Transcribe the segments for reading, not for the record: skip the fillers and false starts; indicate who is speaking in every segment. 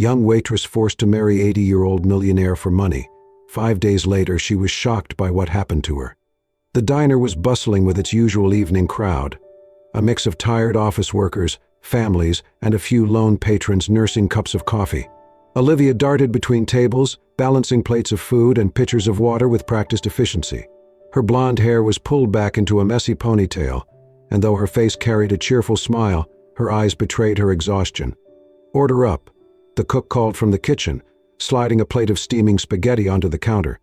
Speaker 1: Young waitress forced to marry 80-year-old millionaire for money. 5 days later, she was shocked by what happened to her. The diner was bustling with its usual evening crowd, a mix of tired office workers, families, and a few lone patrons nursing cups of coffee. Olivia darted between tables, balancing plates of food and pitchers of water with practiced efficiency. Her blonde hair was pulled back into a messy ponytail, and though her face carried a cheerful smile, her eyes betrayed her exhaustion. "Order up," the cook called from the kitchen, sliding a plate of steaming spaghetti onto the counter.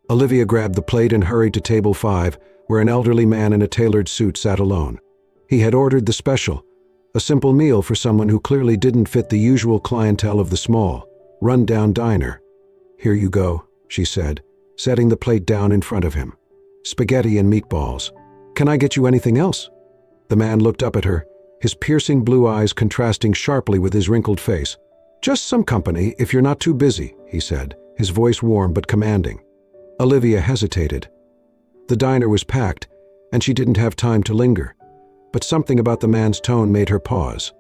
Speaker 1: Olivia grabbed the plate and hurried to table 5, where an elderly man in a tailored suit sat alone. He had ordered the special, a simple meal for someone who clearly didn't fit the usual clientele of the small, run-down diner. "Here you go," she said, setting the plate down in front of him. "Spaghetti and meatballs. Can I get you anything else?" The man looked up at her, his piercing blue eyes contrasting sharply with his wrinkled face. "Just some company, if you're not too busy," he said, his voice warm but commanding. Olivia hesitated. The diner was packed, and she didn't have time to linger. But something about the man's tone made her pause.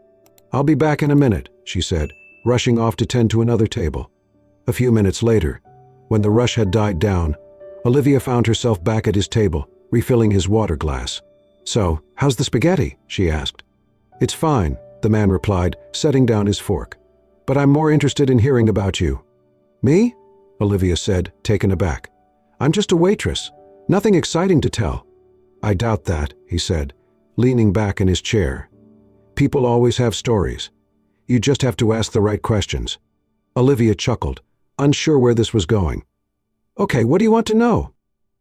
Speaker 1: "I'll be back in a minute," she said, rushing off to tend to another table. A few minutes later, when the rush had died down, Olivia found herself back at his table, refilling his water glass. "So, how's the spaghetti?" she asked. "It's fine," the man replied, setting down his fork. "But I'm more interested in hearing about you." "Me?" Olivia said, taken aback. "I'm just a waitress. Nothing exciting to tell." "I doubt that," he said, leaning back in his chair. "People always have stories. You just have to ask the right questions." Olivia chuckled, unsure where this was going. "Okay, what do you want to know?"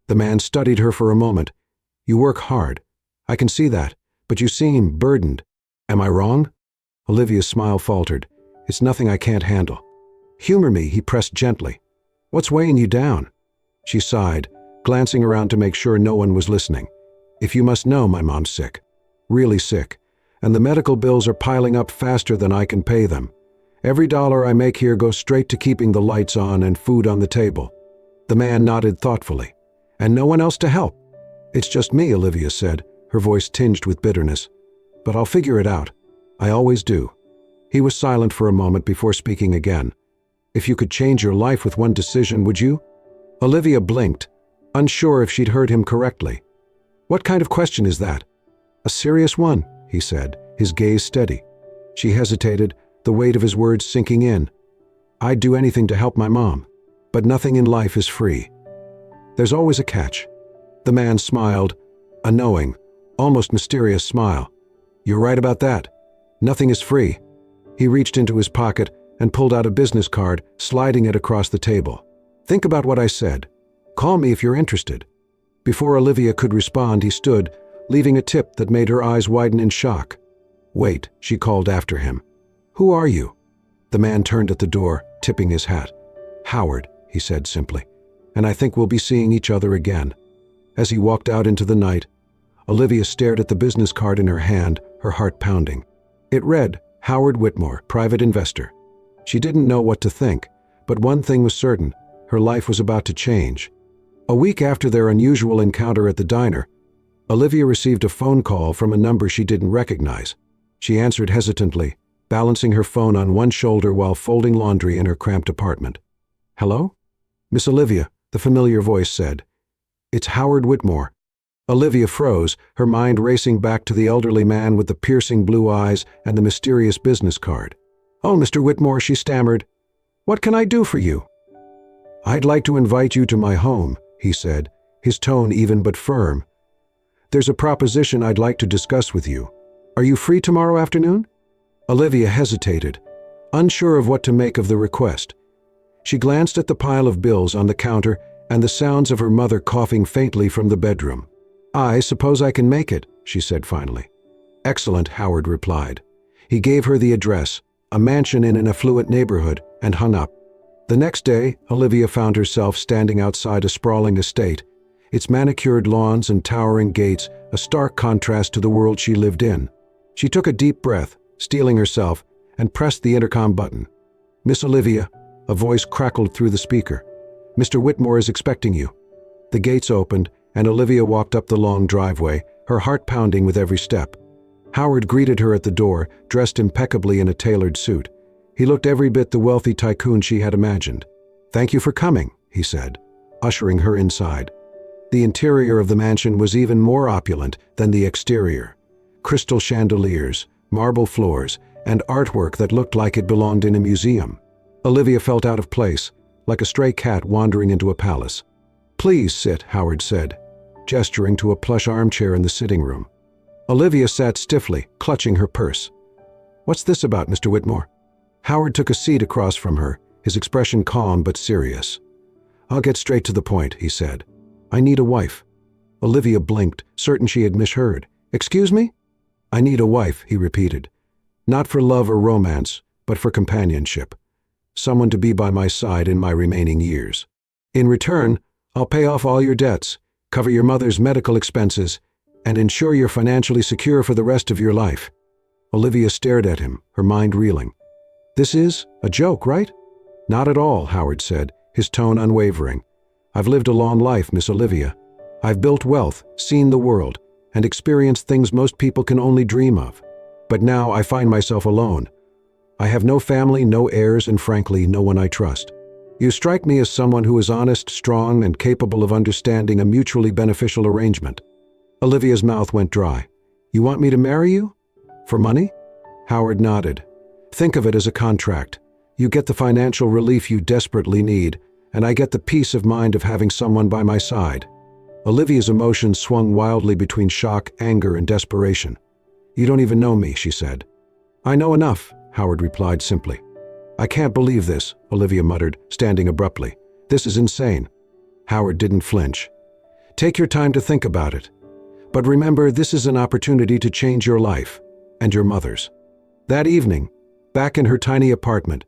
Speaker 1: The man studied her for a moment. "You work hard. I can see that, but you seem burdened. Am I wrong?" Olivia's smile faltered. "It's nothing I can't handle." "Humor me," he pressed gently. "What's weighing you down?" She sighed, glancing around to make sure no one was listening. "If you must know, my mom's sick. Really sick. And the medical bills are piling up faster than I can pay them. Every dollar I make here goes straight to keeping the lights on and food on the table." The man nodded thoughtfully. "And no one else to help?" "It's just me," Olivia said, her voice tinged with bitterness. "But I'll figure it out. I always do." He was silent for a moment before speaking again. "If you could change your life with one decision, would you?" Olivia blinked, unsure if she'd heard him correctly. "What kind of question is that?" "A serious one," he said, his gaze steady. She hesitated, the weight of his words sinking in. "I'd do anything to help my mom, but nothing in life is free. There's always a catch." The man smiled, a knowing, almost mysterious smile. "You're right about that. Nothing is free." He reached into his pocket and pulled out a business card, sliding it across the table. "Think about what I said. Call me if you're interested." Before Olivia could respond, he stood, leaving a tip that made her eyes widen in shock. "Wait," she called after him. "Who are you?" The man turned at the door, tipping his hat. "Howard," he said simply, "and I think we'll be seeing each other again." As he walked out into the night, Olivia stared at the business card in her hand, her heart pounding. It read, "Howard Whitmore, private investor." She didn't know what to think, but one thing was certain, her life was about to change. A week after their unusual encounter at the diner, Olivia received a phone call from a number she didn't recognize. She answered hesitantly, balancing her phone on one shoulder while folding laundry in her cramped apartment. "Hello?" "Miss Olivia," the familiar voice said. "It's Howard Whitmore." Olivia froze, her mind racing back to the elderly man with the piercing blue eyes and the mysterious business card. "Oh, Mr. Whitmore," she stammered. "What can I do for you?" "I'd like to invite you to my home," he said, his tone even but firm. "There's a proposition I'd like to discuss with you. Are you free tomorrow afternoon?" Olivia hesitated, unsure of what to make of the request. She glanced at the pile of bills on the counter and the sounds of her mother coughing faintly from the bedroom. "I suppose I can make it," she said finally. "Excellent," Howard replied. He gave her the address, a mansion in an affluent neighborhood, and hung up. The next day, Olivia found herself standing outside a sprawling estate, its manicured lawns and towering gates a stark contrast to the world she lived in. She took a deep breath, steeling herself, and pressed the intercom button. "Miss Olivia," a voice crackled through the speaker. "Mr. Whitmore is expecting you." The gates opened, and Olivia walked up the long driveway, her heart pounding with every step. Howard greeted her at the door, dressed impeccably in a tailored suit. He looked every bit the wealthy tycoon she had imagined. "Thank you for coming," he said, ushering her inside. The interior of the mansion was even more opulent than the exterior. Crystal chandeliers, marble floors, and artwork that looked like it belonged in a museum. Olivia felt out of place, like a stray cat wandering into a palace. "Please sit," Howard said, gesturing to a plush armchair in the sitting room. Olivia sat stiffly, clutching her purse. "What's this about, Mr. Whitmore?" Howard took a seat across from her, his expression calm but serious. "I'll get straight to the point," he said. "I need a wife." Olivia blinked, certain she had misheard. "Excuse me?" "I need a wife," he repeated. "Not for love or romance, but for companionship. Someone to be by my side in my remaining years. In return, I'll pay off all your debts, cover your mother's medical expenses, and ensure you're financially secure for the rest of your life." Olivia stared at him, her mind reeling. "This is a joke, right?" "Not at all," Howard said, his tone unwavering. "I've lived a long life, Miss Olivia. I've built wealth, seen the world, and experienced things most people can only dream of. But now I find myself alone. I have no family, no heirs, and frankly, no one I trust. You strike me as someone who is honest, strong, and capable of understanding a mutually beneficial arrangement." Olivia's mouth went dry. "You want me to marry you? For money?" Howard nodded. "Think of it as a contract. You get the financial relief you desperately need, and I get the peace of mind of having someone by my side." Olivia's emotions swung wildly between shock, anger, and desperation. "You don't even know me," she said. "I know enough," Howard replied simply. "I can't believe this," Olivia muttered, standing abruptly. "This is insane." Howard didn't flinch. "Take your time to think about it. But remember, this is an opportunity to change your life, and your mother's." That evening, back in her tiny apartment,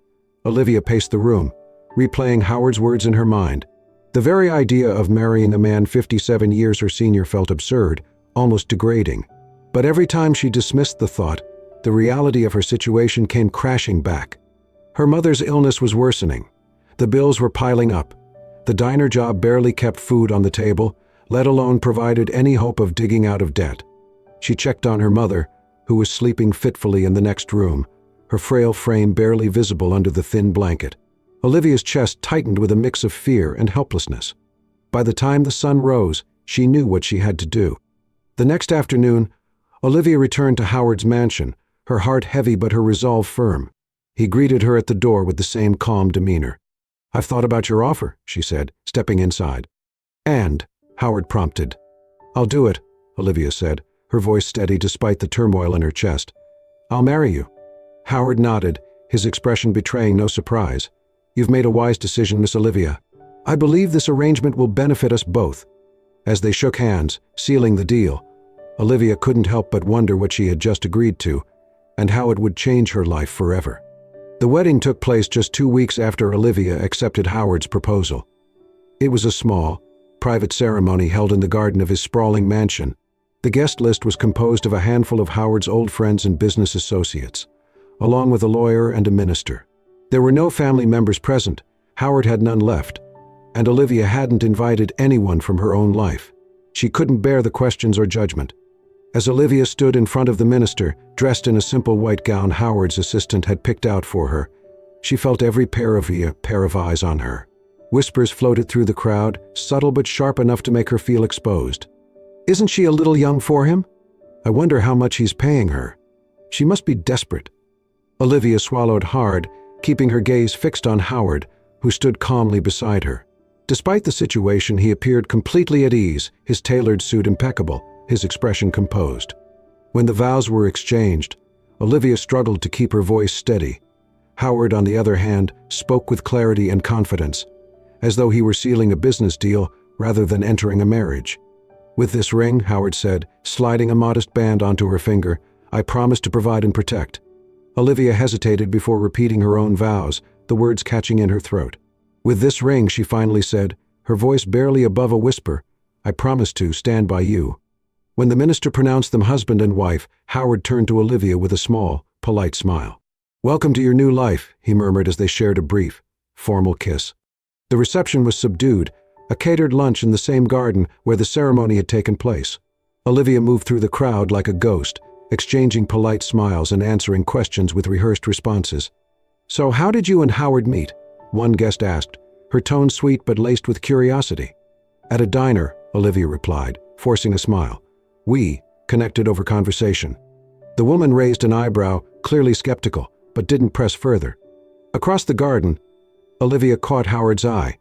Speaker 1: Olivia paced the room, replaying Howard's words in her mind. The very idea of marrying a man 57 years her senior felt absurd, almost degrading. But every time she dismissed the thought, the reality of her situation came crashing back. Her mother's illness was worsening. The bills were piling up. The diner job barely kept food on the table, let alone provided any hope of digging out of debt. She checked on her mother, who was sleeping fitfully in the next room, her frail frame barely visible under the thin blanket. Olivia's chest tightened with a mix of fear and helplessness. By the time the sun rose, she knew what she had to do. The next afternoon, Olivia returned to Howard's mansion, her heart heavy but her resolve firm. He greeted her at the door with the same calm demeanor. "I've thought about your offer," she said, stepping inside. "And?" Howard prompted. "I'll do it," Olivia said, her voice steady despite the turmoil in her chest. "I'll marry you." Howard nodded, his expression betraying no surprise. "You've made a wise decision, Miss Olivia. I believe this arrangement will benefit us both." As they shook hands, sealing the deal, Olivia couldn't help but wonder what she had just agreed to, and how it would change her life forever. The wedding took place just 2 weeks after Olivia accepted Howard's proposal. It was a small, private ceremony held in the garden of his sprawling mansion. The guest list was composed of a handful of Howard's old friends and business associates, along with a lawyer and a minister. There were no family members present, Howard had none left, and Olivia hadn't invited anyone from her own life. She couldn't bear the questions or judgment. As Olivia stood in front of the minister, dressed in a simple white gown Howard's assistant had picked out for her, she felt every pair of eyes on her. Whispers floated through the crowd, subtle but sharp enough to make her feel exposed. "Isn't she a little young for him? I wonder how much he's paying her. She must be desperate." Olivia swallowed hard, keeping her gaze fixed on Howard, who stood calmly beside her. Despite the situation, he appeared completely at ease, his tailored suit impeccable, his expression composed. When the vows were exchanged, Olivia struggled to keep her voice steady. Howard, on the other hand, spoke with clarity and confidence, as though he were sealing a business deal rather than entering a marriage. "With this ring," Howard said, sliding a modest band onto her finger, "I promise to provide and protect." Olivia hesitated before repeating her own vows, the words catching in her throat. "With this ring," she finally said, her voice barely above a whisper, "I promise to stand by you." When the minister pronounced them husband and wife, Howard turned to Olivia with a small, polite smile. "Welcome to your new life," he murmured as they shared a brief, formal kiss. The reception was subdued, a catered lunch in the same garden where the ceremony had taken place. Olivia moved through the crowd like a ghost, exchanging polite smiles and answering questions with rehearsed responses. "So how did you and Howard meet?" one guest asked, her tone sweet but laced with curiosity. "At a diner," Olivia replied, forcing a smile. "We connected over conversation." The woman raised an eyebrow, clearly skeptical, but didn't press further. Across the garden, Olivia caught Howard's eye.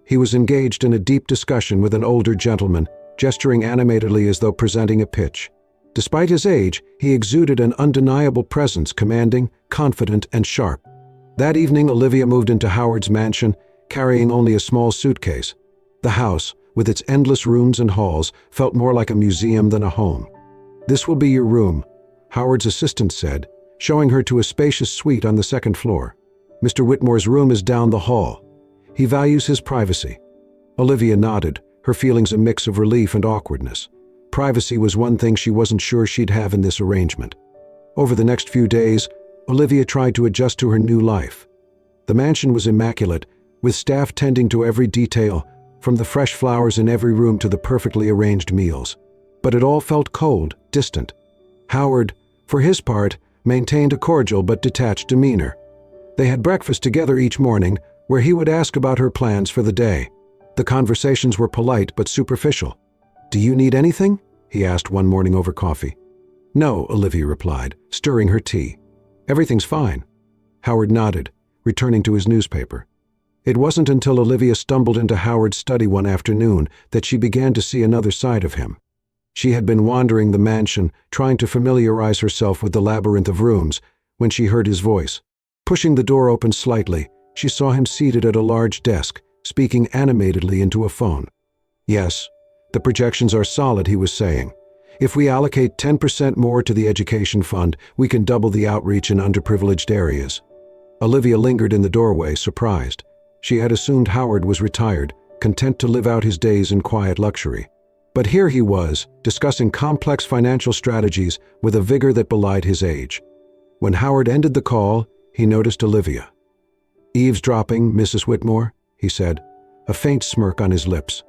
Speaker 1: He was engaged in a deep discussion with an older gentleman, gesturing animatedly as though presenting a pitch. Despite his age, he exuded an undeniable presence, commanding, confident, and sharp. That evening, Olivia moved into Howard's mansion, carrying only a small suitcase. The house, with its endless rooms and halls, felt more like a museum than a home. "This will be your room," Howard's assistant said, showing her to a spacious suite on the second floor. "Mr. Whitmore's room is down the hall. He values his privacy." Olivia nodded, her feelings a mix of relief and awkwardness. Privacy was one thing she wasn't sure she'd have in this arrangement. Over the next few days, Olivia tried to adjust to her new life. The mansion was immaculate, with staff tending to every detail, from the fresh flowers in every room to the perfectly arranged meals. But it all felt cold, distant. Howard, for his part, maintained a cordial but detached demeanor. They had breakfast together each morning, where he would ask about her plans for the day. The conversations were polite but superficial. "Do you need anything?" he asked one morning over coffee. "No," Olivia replied, stirring her tea. "Everything's fine." Howard nodded, returning to his newspaper. It wasn't until Olivia stumbled into Howard's study one afternoon that she began to see another side of him. She had been wandering the mansion, trying to familiarize herself with the labyrinth of rooms, when she heard his voice. Pushing the door open slightly, she saw him seated at a large desk, speaking animatedly into a phone. "Yes, the projections are solid," he was saying. "If we allocate 10% more to the education fund, we can double the outreach in underprivileged areas." Olivia lingered in the doorway, surprised. She had assumed Howard was retired, content to live out his days in quiet luxury. But here he was, discussing complex financial strategies with a vigor that belied his age. When Howard ended the call, he noticed Olivia. "Eavesdropping, Mrs. Whitmore?" he said, a faint smirk on his lips.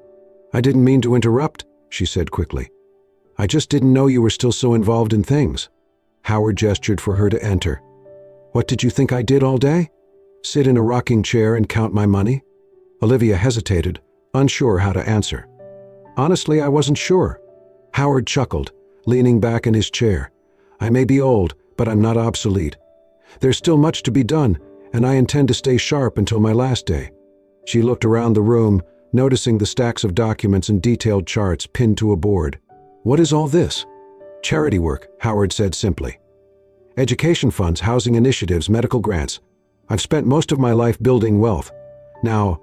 Speaker 1: "I didn't mean to interrupt," she said quickly. "I just didn't know you were still so involved in things." Howard gestured for her to enter. "What did you think I did all day? Sit in a rocking chair and count my money?" Olivia hesitated, unsure how to answer. "Honestly, I wasn't sure." Howard chuckled, leaning back in his chair. "I may be old, but I'm not obsolete. There's still much to be done, and I intend to stay sharp until my last day." She looked around the room, noticing the stacks of documents and detailed charts pinned to a board. "What is all this?" "Charity work," Howard said simply. "Education funds, housing initiatives, medical grants. I've spent most of my life building wealth. Now,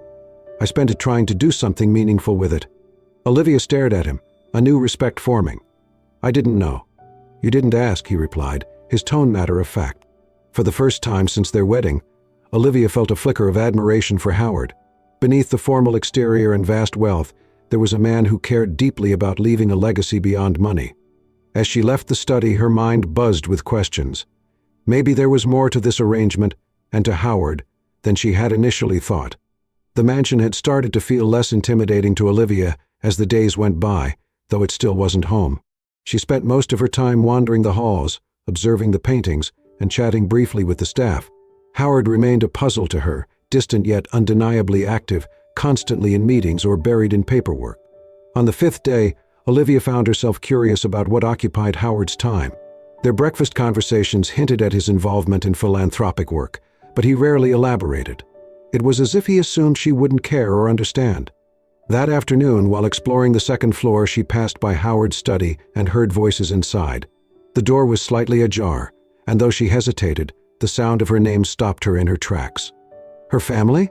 Speaker 1: I spend it trying to do something meaningful with it." Olivia stared at him, a new respect forming. "I didn't know." "You didn't ask," he replied, his tone matter of fact. For the first time since their wedding, Olivia felt a flicker of admiration for Howard. Beneath the formal exterior and vast wealth, there was a man who cared deeply about leaving a legacy beyond money. As she left the study, her mind buzzed with questions. Maybe there was more to this arrangement, and to Howard, than she had initially thought. The mansion had started to feel less intimidating to Olivia as the days went by, though it still wasn't home. She spent most of her time wandering the halls, observing the paintings, and chatting briefly with the staff. Howard remained a puzzle to her, distant yet undeniably active, constantly in meetings or buried in paperwork. On the fifth day, Olivia found herself curious about what occupied Howard's time. Their breakfast conversations hinted at his involvement in philanthropic work, but he rarely elaborated. It was as if he assumed she wouldn't care or understand. That afternoon, while exploring the second floor, she passed by Howard's study and heard voices inside. The door was slightly ajar, and though she hesitated, the sound of her name stopped her in her tracks. "Her family?"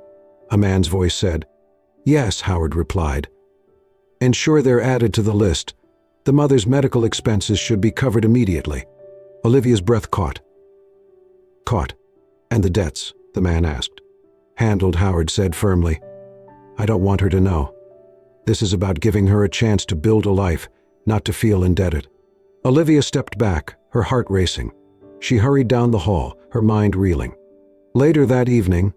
Speaker 1: a man's voice said. "Yes," Howard replied. "Ensure they're added to the list. The mother's medical expenses should be covered immediately." Olivia's breath caught. "And the debts?" the man asked. "Handled," Howard said firmly. "I don't want her to know. This is about giving her a chance to build a life, not to feel indebted." Olivia stepped back, her heart racing. She hurried down the hall, her mind reeling. Later that evening,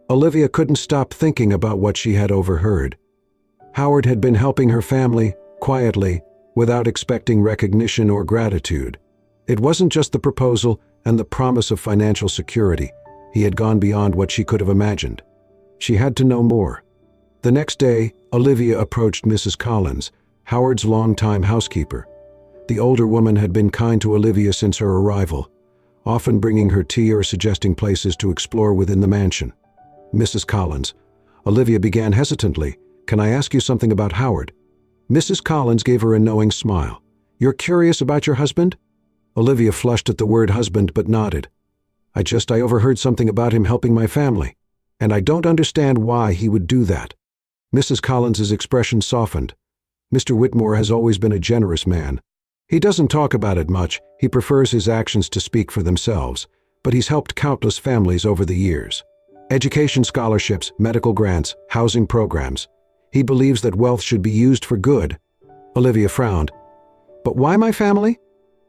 Speaker 1: Olivia couldn't stop thinking about what she had overheard. Howard had been helping her family, quietly, without expecting recognition or gratitude. It wasn't just the proposal and the promise of financial security. He had gone beyond what she could have imagined. She had to know more. The next day, Olivia approached Mrs. Collins, Howard's longtime housekeeper. The older woman had been kind to Olivia since her arrival, often bringing her tea or suggesting places to explore within the mansion. "Mrs. Collins," Olivia began hesitantly, "can I ask you something about Howard?" Mrs. Collins gave her a knowing smile. "You're curious about your husband?" Olivia flushed at the word husband but nodded. I overheard something about him helping my family, and I don't understand why he would do that." Mrs. Collins's expression softened. "Mr. Whitmore has always been a generous man. He doesn't talk about it much, he prefers his actions to speak for themselves, but he's helped countless families over the years. Education scholarships, medical grants, housing programs. He believes that wealth should be used for good." Olivia frowned. "But why my family?"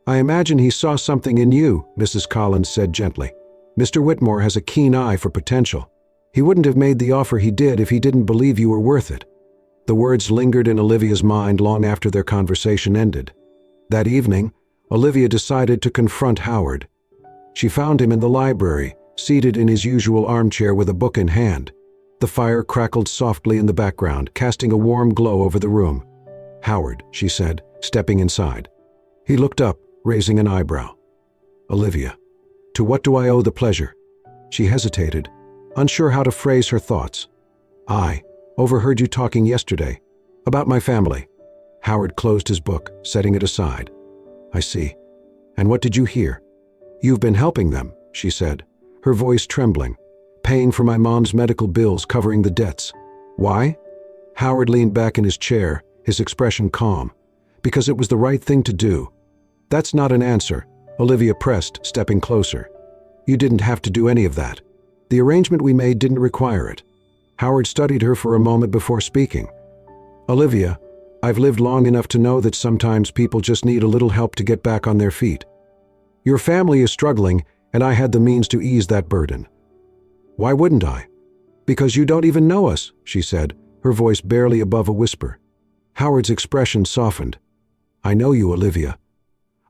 Speaker 1: "I imagine he saw something in you," Mrs. Collins said gently. "Mr. Whitmore has a keen eye for potential. He wouldn't have made the offer he did if he didn't believe you were worth it." The words lingered in Olivia's mind long after their conversation ended. That evening, Olivia decided to confront Howard. She found him in the library, seated in his usual armchair with a book in hand. The fire crackled softly in the background, casting a warm glow over the room. "Howard," she said, stepping inside. He looked up, raising an eyebrow. "Olivia, to what do I owe the pleasure?" She hesitated, unsure how to phrase her thoughts. "I overheard you talking yesterday about my family." Howard closed his book, setting it aside. "I see. And what did you hear?" "You've been helping them," she said, her voice trembling. "Paying for my mom's medical bills, covering the debts." "Why?" Howard leaned back in his chair, his expression calm. "Because it was the right thing to do." "That's not an answer," Olivia pressed, stepping closer. "You didn't have to do any of that. The arrangement we made didn't require it." Howard studied her for a moment before speaking. "Olivia, I've lived long enough to know that sometimes people just need a little help to get back on their feet. Your family is struggling, and I had the means to ease that burden." "Why wouldn't I?" "Because you don't even know us," she said, her voice barely above a whisper. Howard's expression softened. "I know you, Olivia.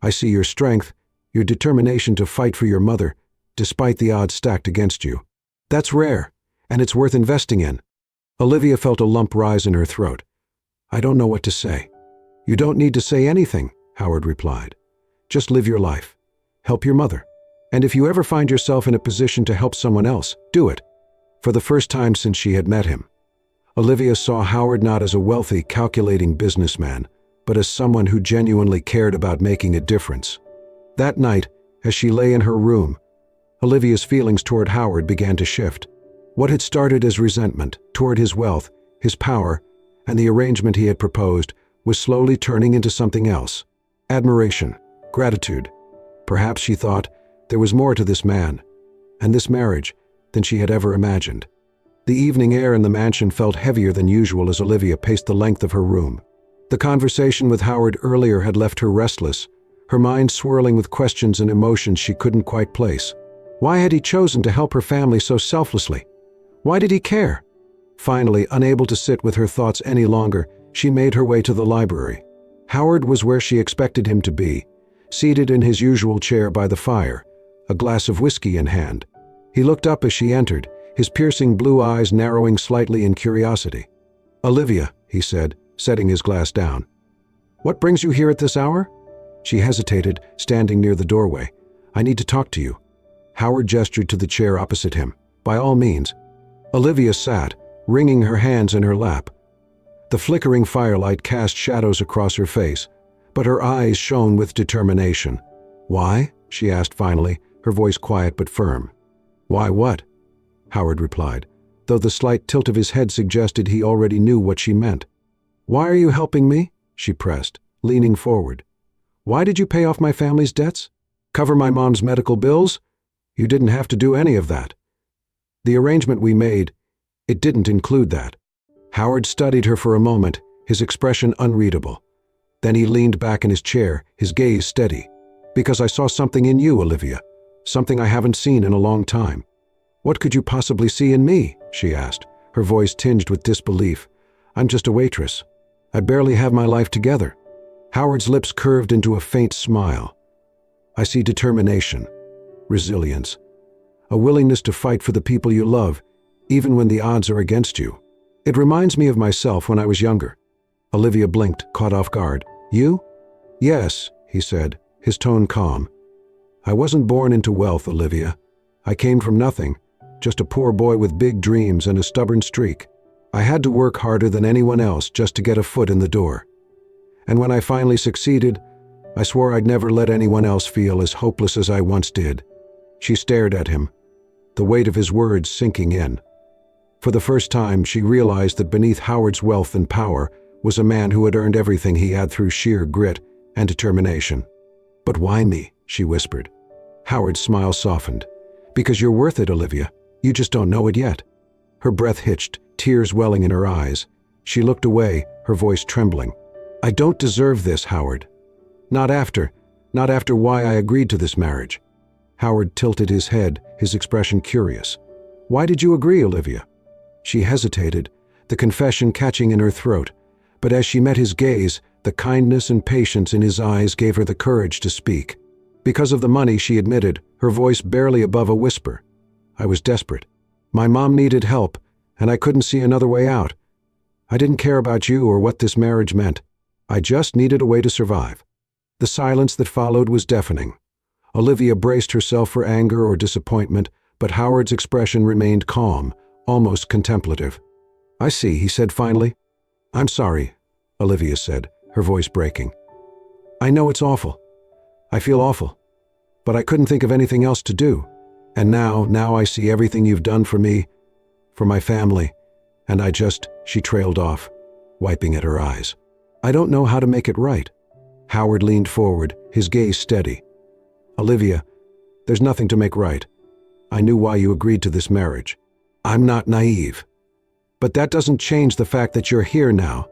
Speaker 1: I see your strength, your determination to fight for your mother, despite the odds stacked against you. That's rare, and it's worth investing in." Olivia felt a lump rise in her throat. "I don't know what to say." "You don't need to say anything," Howard replied. "Just live your life. Help your mother. And if you ever find yourself in a position to help someone else, do it." For the first time since she had met him, Olivia saw Howard not as a wealthy, calculating businessman, but as someone who genuinely cared about making a difference. That night, as she lay in her room, Olivia's feelings toward Howard began to shift. What had started as resentment toward his wealth, his power, and the arrangement he had proposed was slowly turning into something else. Admiration, gratitude. Perhaps, she thought, there was more to this man, and this marriage, than she had ever imagined. The evening air in the mansion felt heavier than usual as Olivia paced the length of her room. The conversation with Howard earlier had left her restless, her mind swirling with questions and emotions she couldn't quite place. Why had he chosen to help her family so selflessly? Why did he care? Finally, unable to sit with her thoughts any longer, she made her way to the library. Howard was where she expected him to be, seated in his usual chair by the fire, a glass of whiskey in hand. He looked up as she entered, his piercing blue eyes narrowing slightly in curiosity. "Olivia," he said, setting his glass down. "What brings you here at this hour?" She hesitated, standing near the doorway. "I need to talk to you." Howard gestured to the chair opposite him. "By all means." Olivia sat, wringing her hands in her lap. The flickering firelight cast shadows across her face, but her eyes shone with determination. "Why?" she asked finally, her voice quiet but firm. "Why what?" Howard replied, though the slight tilt of his head suggested he already knew what she meant. "Why are you helping me?" she pressed, leaning forward. "Why did you pay off my family's debts? Cover my mom's medical bills? You didn't have to do any of that. The arrangement we made, it didn't include that." Howard studied her for a moment, his expression unreadable. Then he leaned back in his chair, his gaze steady. "Because I saw something in you, Olivia. Something I haven't seen in a long time." "What could you possibly see in me?" she asked, her voice tinged with disbelief. "I'm just a waitress. I barely have my life together." Howard's lips curved into a faint smile. "I see determination, resilience, a willingness to fight for the people you love, even when the odds are against you. It reminds me of myself when I was younger. Olivia blinked, caught off guard. You? Yes, he said, his tone calm. I wasn't born into wealth, Olivia. I came from nothing, just a poor boy with big dreams and a stubborn streak. I had to work harder than anyone else just to get a foot in the door. And when I finally succeeded, I swore I'd never let anyone else feel as hopeless as I once did. She stared at him, the weight of his words sinking in. For the first time, she realized that beneath Howard's wealth and power was a man who had earned everything he had through sheer grit and determination. "But why me?" she whispered. Howard's smile softened. "Because you're worth it, Olivia. You just don't know it yet." Her breath hitched, tears welling in her eyes. She looked away, her voice trembling. "I don't deserve this, Howard. Not after why I agreed to this marriage." Howard tilted his head, his expression curious. "Why did you agree, Olivia?" She hesitated, the confession catching in her throat, but as she met his gaze, the kindness and patience in his eyes gave her the courage to speak. "Because of the money," she admitted, her voice barely above a whisper. "I was desperate. My mom needed help, and I couldn't see another way out. I didn't care about you or what this marriage meant. I just needed a way to survive." The silence that followed was deafening. Olivia braced herself for anger or disappointment, but Howard's expression remained calm, almost contemplative. "I see," he said finally. "I'm sorry," Olivia said, her voice breaking. "I know it's awful. I feel awful. But I couldn't think of anything else to do. And now I see everything you've done for me, for my family, and she trailed off, wiping at her eyes. "I don't know how to make it right." Howard leaned forward, his gaze steady. "Olivia, there's nothing to make right. I knew why you agreed to this marriage. I'm not naive. But that doesn't change the fact that you're here now,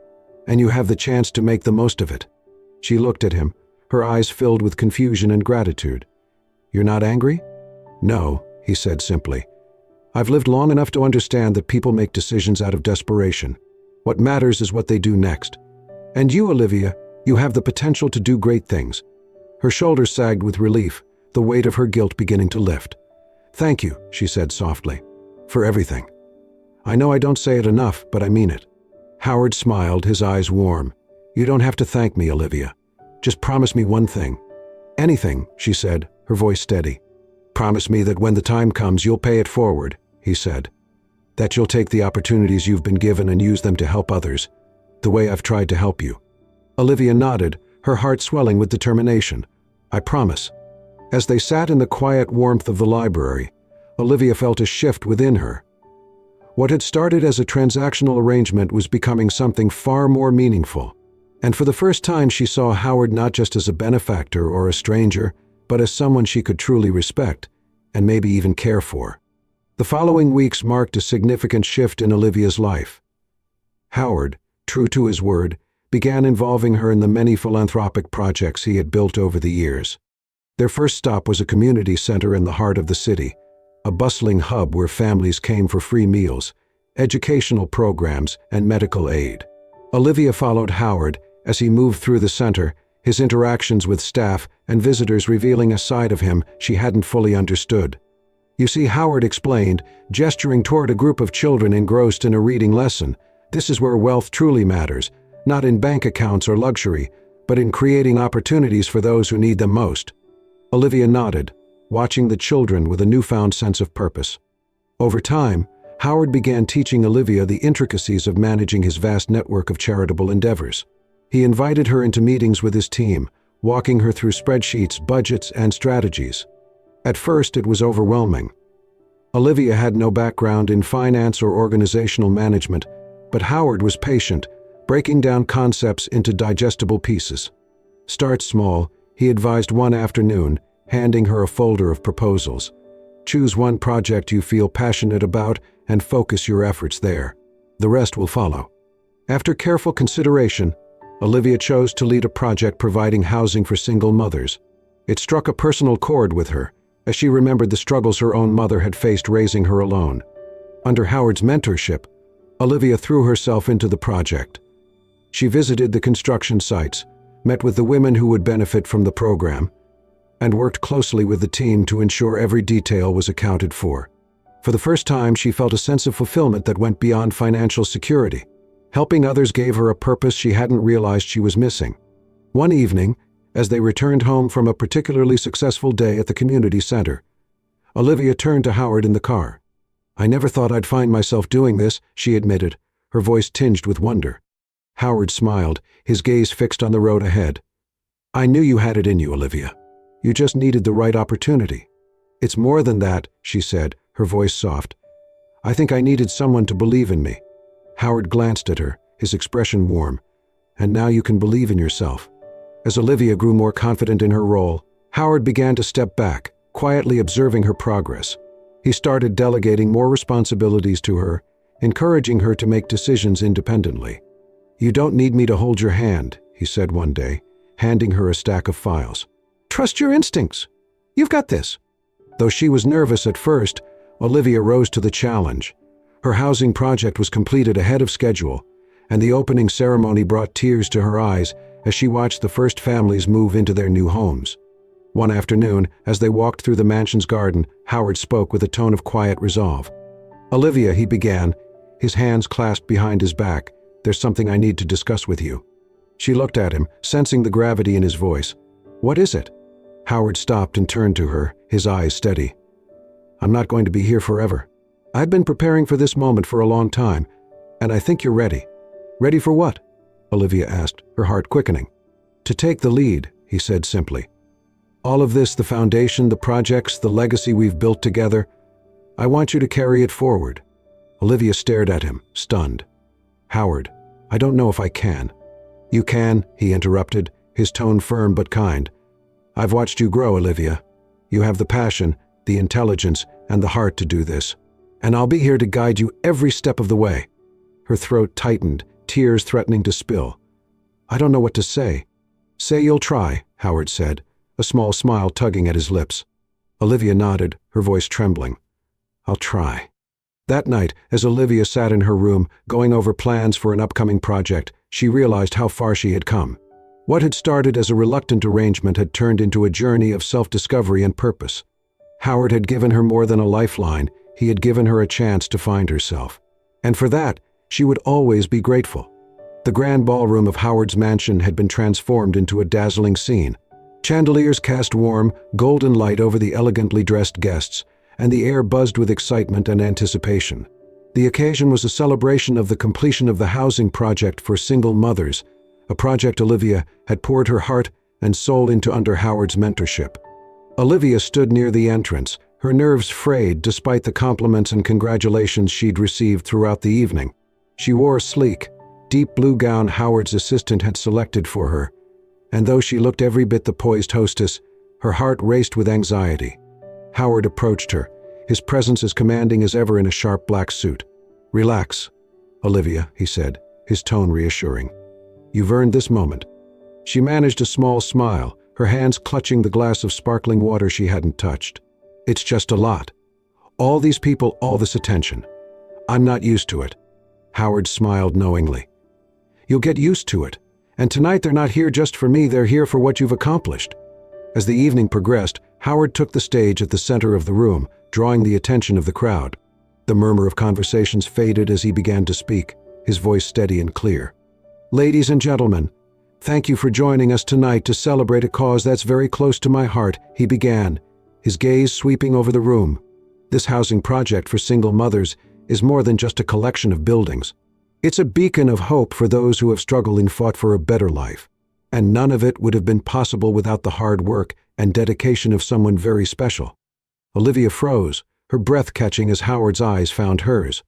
Speaker 1: and you have the chance to make the most of it." She looked at him, her eyes filled with confusion and gratitude. "You're not angry?" "No," he said simply. "I've lived long enough to understand that people make decisions out of desperation. What matters is what they do next. And you, Olivia, you have the potential to do great things." Her shoulders sagged with relief, the weight of her guilt beginning to lift. "Thank you," she said softly, "for everything. I know I don't say it enough, but I mean it." Howard smiled, his eyes warm. "You don't have to thank me, Olivia. Just promise me one thing." "Anything," she said, her voice steady. "Promise me that when the time comes, you'll pay it forward," he said. "That you'll take the opportunities you've been given and use them to help others, the way I've tried to help you." Olivia nodded, her heart swelling with determination. "I promise." As they sat in the quiet warmth of the library, Olivia felt a shift within her. What had started as a transactional arrangement was becoming something far more meaningful. And for the first time she saw Howard not just as a benefactor or a stranger, but as someone she could truly respect, and maybe even care for. The following weeks marked a significant shift in Olivia's life. Howard, true to his word, began involving her in the many philanthropic projects he had built over the years. Their first stop was a community center in the heart of the city, a bustling hub where families came for free meals, educational programs, and medical aid. Olivia followed Howard as he moved through the center, his interactions with staff and visitors revealing a side of him she hadn't fully understood. "You see," Howard explained, gesturing toward a group of children engrossed in a reading lesson, "this is where wealth truly matters, not in bank accounts or luxury, but in creating opportunities for those who need them most." Olivia nodded, watching the children with a newfound sense of purpose. Over time, Howard began teaching Olivia the intricacies of managing his vast network of charitable endeavors. He invited her into meetings with his team, walking her through spreadsheets, budgets, and strategies. At first, it was overwhelming. Olivia had no background in finance or organizational management, but Howard was patient, breaking down concepts into digestible pieces. "Start small," he advised one afternoon, handing her a folder of proposals. "Choose one project you feel passionate about and focus your efforts there. The rest will follow." After careful consideration, Olivia chose to lead a project providing housing for single mothers. It struck a personal chord with her, as she remembered the struggles her own mother had faced raising her alone. Under Howard's mentorship, Olivia threw herself into the project. She visited the construction sites, met with the women who would benefit from the program, and worked closely with the team to ensure every detail was accounted for. For the first time, she felt a sense of fulfillment that went beyond financial security. Helping others gave her a purpose she hadn't realized she was missing. One evening, as they returned home from a particularly successful day at the community center, Olivia turned to Howard in the car. "I never thought I'd find myself doing this," she admitted, her voice tinged with wonder. Howard smiled, his gaze fixed on the road ahead. "I knew you had it in you, Olivia. You just needed the right opportunity." "It's more than that," she said, her voice soft. "I think I needed someone to believe in me." Howard glanced at her, his expression warm. "And now you can believe in yourself." As Olivia grew more confident in her role, Howard began to step back, quietly observing her progress. He started delegating more responsibilities to her, encouraging her to make decisions independently. "You don't need me to hold your hand," he said one day, handing her a stack of files. "Trust your instincts. You've got this." Though she was nervous at first, Olivia rose to the challenge. Her housing project was completed ahead of schedule, and the opening ceremony brought tears to her eyes as she watched the first families move into their new homes. One afternoon, as they walked through the mansion's garden, Howard spoke with a tone of quiet resolve. "Olivia," he began, his hands clasped behind his back, "there's something I need to discuss with you." She looked at him, sensing the gravity in his voice. "What is it?" Howard stopped and turned to her, his eyes steady. "I'm not going to be here forever. I've been preparing for this moment for a long time, and I think you're ready." "Ready for what?" Olivia asked, her heart quickening. "To take the lead," he said simply. "All of this, the foundation, the projects, the legacy we've built together, I want you to carry it forward." Olivia stared at him, stunned. "Howard, I don't know if I can." "You can," he interrupted, his tone firm but kind. "I've watched you grow, Olivia. You have the passion, the intelligence, and the heart to do this. And I'll be here to guide you every step of the way." Her throat tightened, tears threatening to spill. "I don't know what to say." "Say you'll try," Howard said, a small smile tugging at his lips. Olivia nodded, her voice trembling. "I'll try." That night, as Olivia sat in her room, going over plans for an upcoming project, she realized how far she had come. What had started as a reluctant arrangement had turned into a journey of self-discovery and purpose. Howard had given her more than a lifeline, he had given her a chance to find herself. And for that, she would always be grateful. The grand ballroom of Howard's mansion had been transformed into a dazzling scene. Chandeliers cast warm, golden light over the elegantly dressed guests, and the air buzzed with excitement and anticipation. The occasion was a celebration of the completion of the housing project for single mothers, a project Olivia had poured her heart and soul into under Howard's mentorship. Olivia stood near the entrance, her nerves frayed despite the compliments and congratulations she'd received throughout the evening. She wore a sleek, deep blue gown Howard's assistant had selected for her, and though she looked every bit the poised hostess, her heart raced with anxiety. Howard approached her, his presence as commanding as ever in a sharp black suit. "Relax, Olivia," he said, his tone reassuring. "You've earned this moment." She managed a small smile, her hands clutching the glass of sparkling water she hadn't touched. "It's just a lot. All these people, all this attention. I'm not used to it." Howard smiled knowingly. "You'll get used to it. And tonight they're not here just for me, they're here for what you've accomplished." As the evening progressed, Howard took the stage at the center of the room, drawing the attention of the crowd. The murmur of conversations faded as he began to speak, his voice steady and clear. "Ladies and gentlemen, thank you for joining us tonight to celebrate a cause that's very close to my heart," he began, his gaze sweeping over the room. "This housing project for single mothers is more than just a collection of buildings. It's a beacon of hope for those who have struggled and fought for a better life. And none of it would have been possible without the hard work and dedication of someone very special." Olivia froze, her breath catching as Howard's eyes found hers.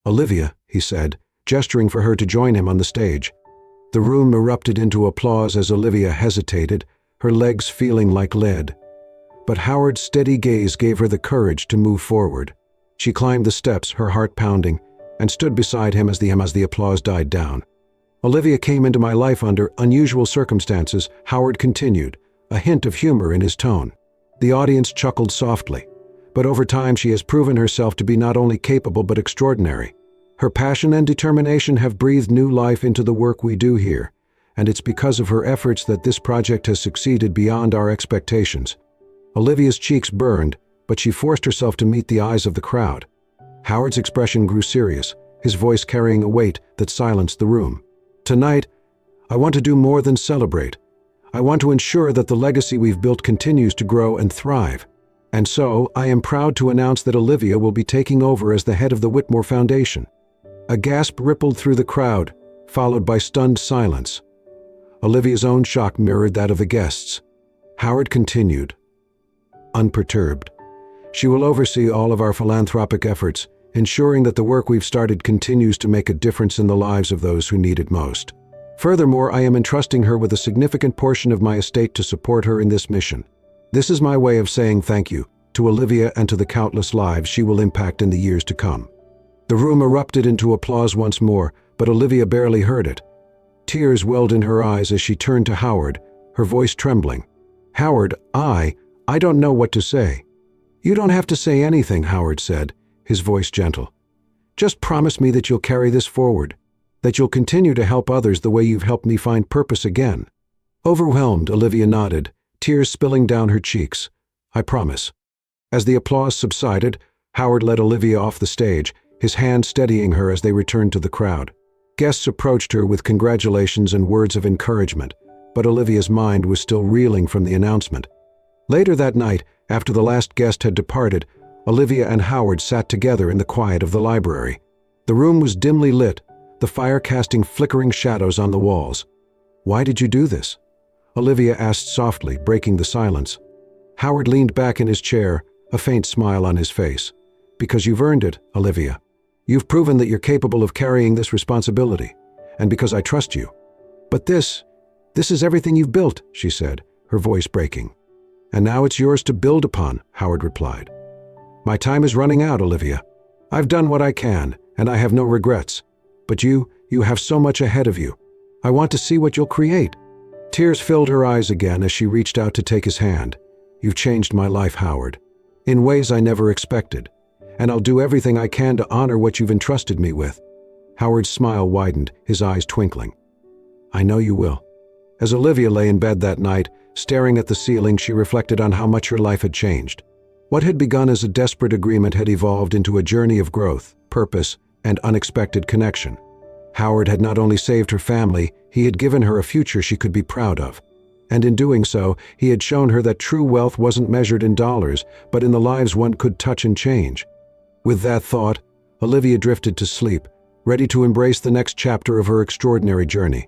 Speaker 1: "Olivia," he said, gesturing for her to join him on the stage. The room erupted into applause as Olivia hesitated, her legs feeling like lead. But Howard's steady gaze gave her the courage to move forward. She climbed the steps, her heart pounding, and stood beside him as the applause died down. "Olivia came into my life under unusual circumstances," Howard continued, a hint of humor in his tone. The audience chuckled softly, but over time she has proven herself to be not only capable but extraordinary. Her passion and determination have breathed new life into the work we do here, and it's because of her efforts that this project has succeeded beyond our expectations. Olivia's cheeks burned, but she forced herself to meet the eyes of the crowd. Howard's expression grew serious, his voice carrying a weight that silenced the room. "Tonight, I want to do more than celebrate. I want to ensure that the legacy we've built continues to grow and thrive. And so, I am proud to announce that Olivia will be taking over as the head of the Whitmore Foundation." A gasp rippled through the crowd, followed by stunned silence. Olivia's own shock mirrored that of the guests. Howard continued, unperturbed. "She will oversee all of our philanthropic efforts, ensuring that the work we've started continues to make a difference in the lives of those who need it most. Furthermore, I am entrusting her with a significant portion of my estate to support her in this mission. This is my way of saying thank you to Olivia and to the countless lives she will impact in the years to come." The room erupted into applause once more, but Olivia barely heard it. Tears welled in her eyes as she turned to Howard, her voice trembling. "Howard, I don't know what to say." "You don't have to say anything," Howard said, his voice gentle. "Just promise me that you'll carry this forward, that you'll continue to help others the way you've helped me find purpose again." Overwhelmed, Olivia nodded, tears spilling down her cheeks. "I promise." As the applause subsided, Howard led Olivia off the stage, his hand steadying her as they returned to the crowd. Guests approached her with congratulations and words of encouragement, but Olivia's mind was still reeling from the announcement. Later that night, after the last guest had departed, Olivia and Howard sat together in the quiet of the library. The room was dimly lit, the fire casting flickering shadows on the walls. "Why did you do this?" Olivia asked softly, breaking the silence. Howard leaned back in his chair, a faint smile on his face. "Because you've earned it, Olivia. You've proven that you're capable of carrying this responsibility, and because I trust you. But this is everything you've built," she said, her voice breaking. "And now it's yours to build upon," Howard replied. "My time is running out, Olivia. I've done what I can, and I have no regrets. But you have so much ahead of you. I want to see what you'll create." Tears filled her eyes again as she reached out to take his hand. "You've changed my life, Howard, in ways I never expected, and I'll do everything I can to honor what you've entrusted me with." Howard's smile widened, his eyes twinkling. "I know you will." As Olivia lay in bed that night, staring at the ceiling, she reflected on how much her life had changed. What had begun as a desperate agreement had evolved into a journey of growth, purpose, and unexpected connection. Howard had not only saved her family, he had given her a future she could be proud of. And in doing so, he had shown her that true wealth wasn't measured in dollars, but in the lives one could touch and change. With that thought, Olivia drifted to sleep, ready to embrace the next chapter of her extraordinary journey.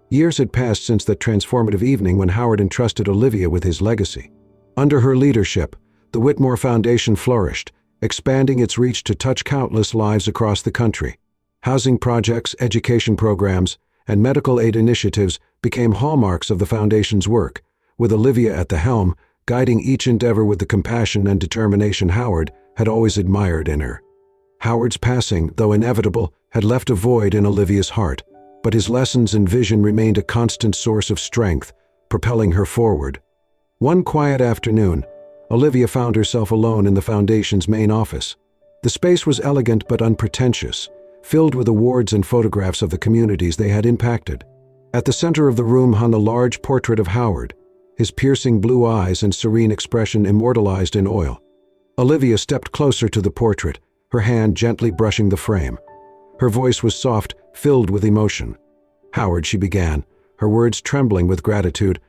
Speaker 1: Years had passed since that transformative evening when Howard entrusted Olivia with his legacy. Under her leadership, the Whitmore Foundation flourished, expanding its reach to touch countless lives across the country. Housing projects, education programs, and medical aid initiatives became hallmarks of the Foundation's work, with Olivia at the helm, guiding each endeavor with the compassion and determination Howard had always admired in her. Howard's passing, though inevitable, had left a void in Olivia's heart, but his lessons and vision remained a constant source of strength, propelling her forward. One quiet afternoon, Olivia found herself alone in the Foundation's main office. The space was elegant but unpretentious, filled with awards and photographs of the communities they had impacted. At the center of the room hung a large portrait of Howard, his piercing blue eyes and serene expression immortalized in oil. Olivia stepped closer to the portrait, her hand gently brushing the frame. Her voice was soft, filled with emotion. "Howard," she began, her words trembling with gratitude,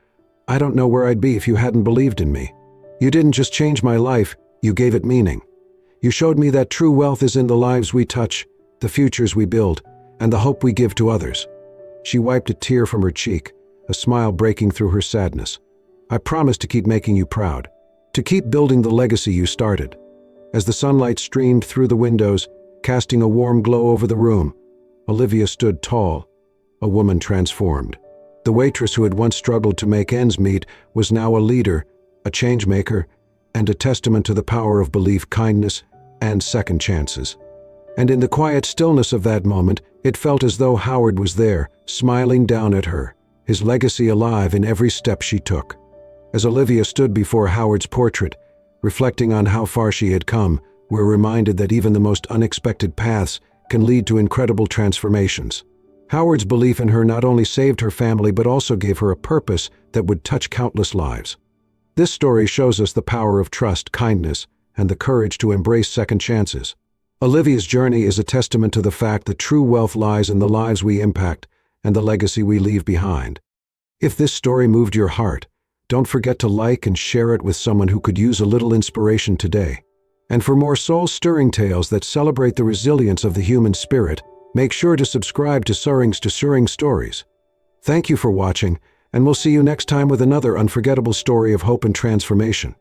Speaker 1: "I don't know where I'd be if you hadn't believed in me. You didn't just change my life, you gave it meaning. You showed me that true wealth is in the lives we touch, the futures we build, and the hope we give to others." She wiped a tear from her cheek, a smile breaking through her sadness. "I promise to keep making you proud, to keep building the legacy you started." As the sunlight streamed through the windows, casting a warm glow over the room, Olivia stood tall, a woman transformed. The waitress who had once struggled to make ends meet was now a leader, a change-maker, and a testament to the power of belief, kindness, and second chances. And in the quiet stillness of that moment, it felt as though Howard was there, smiling down at her, his legacy alive in every step she took. As Olivia stood before Howard's portrait, reflecting on how far she had come, we're reminded that even the most unexpected paths can lead to incredible transformations. Howard's belief in her not only saved her family but also gave her a purpose that would touch countless lives. This story shows us the power of trust, kindness, and the courage to embrace second chances. Olivia's journey is a testament to the fact that true wealth lies in the lives we impact and the legacy we leave behind. If this story moved your heart, don't forget to like and share it with someone who could use a little inspiration today. And for more soul-stirring tales that celebrate the resilience of the human spirit, make sure to subscribe to Touching Stories. Thank you for watching, and we'll see you next time with another unforgettable story of hope and transformation.